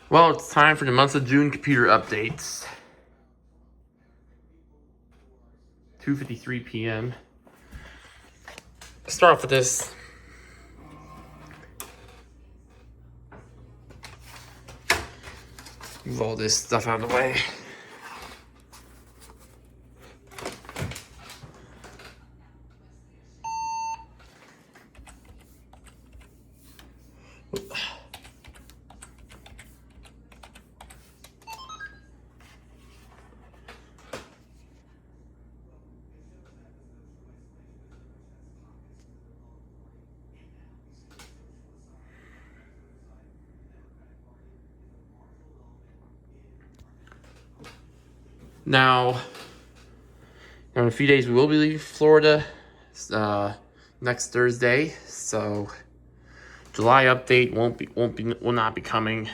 Well, it's time for the month of June computer updates. 2:53 p.m. Let's start off with this. Move all this stuff out of the way. Now, in a few days we will be leaving Florida next Thursday, so July update will not be coming.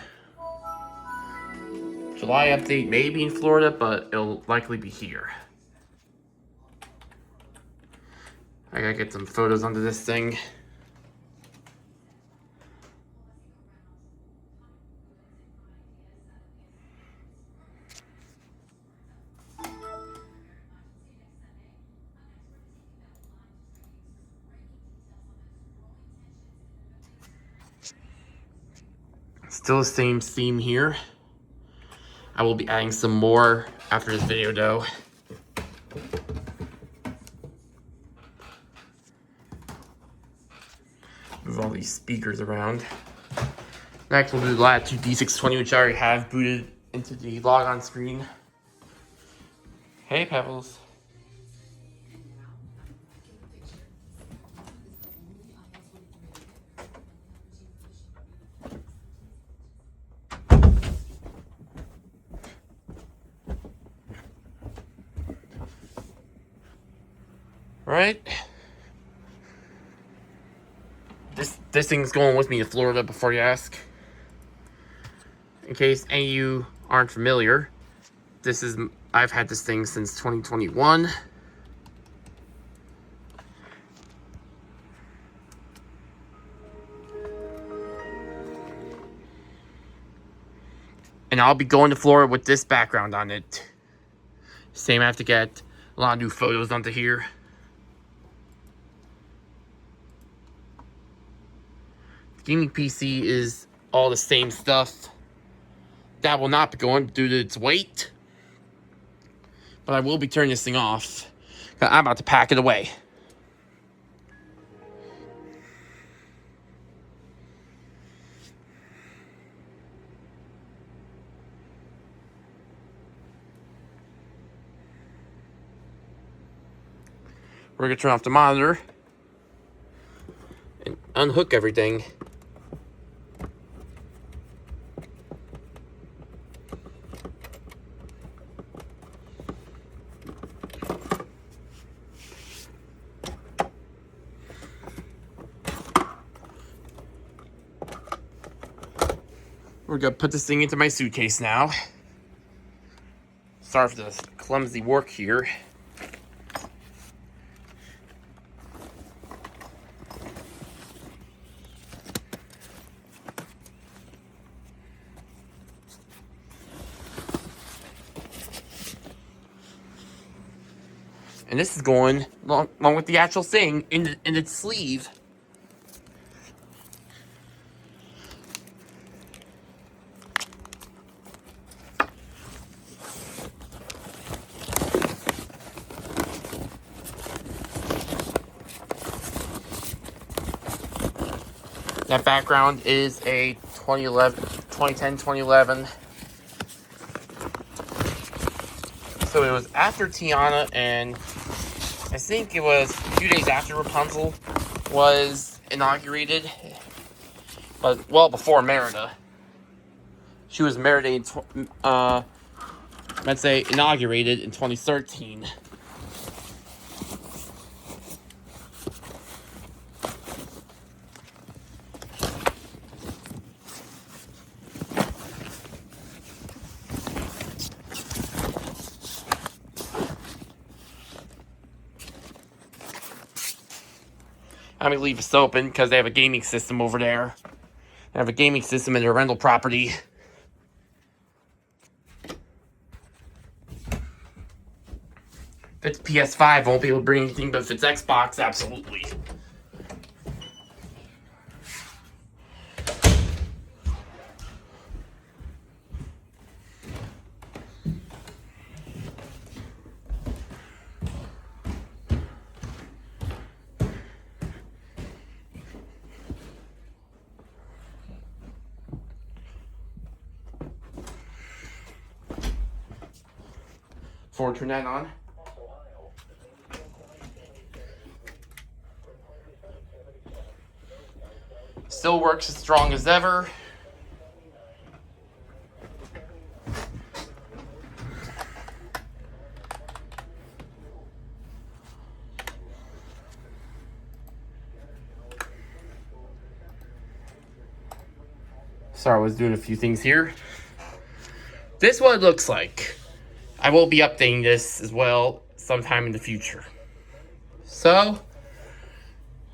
July update may be in Florida, but it'll likely be here. I gotta get some photos onto this thing. Still the same theme here. I will be adding some more after this video though. Move all these speakers around. Next we'll do the Latitude D620, which I already have booted into the logon screen. Hey Pebbles. Right? This thing's going with me to Florida before you ask. In case any of you aren't familiar, I've had this thing since 2021. And I'll be going to Florida with this background on it. Same, I have to get a lot of new photos onto here. Gaming PC is all the same stuff. That will not be going due to its weight. But I will be turning this thing off. I'm about to pack it away. We're going to turn off the monitor and unhook everything. We're gonna put this thing into my suitcase now. Sorry for the clumsy work here. And this is going along with the actual thing in its sleeve. That background is a 2010-2011. So it was after Tiana, and I think it was a few days after Rapunzel was inaugurated. But well before Merida. She was inaugurated in 2013. I'm going to leave this open because they have a gaming system over there. They have a gaming system in their rental property. If it's PS5, won't be able to bring anything, but if it's Xbox, absolutely. Ford turn that on. Still works as strong as ever. Sorry, I was doing a few things here. This is what it looks like. I will be updating this as well sometime in the future. So,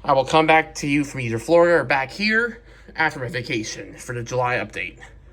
I will come back to you from either Florida or back here after my vacation for the July update.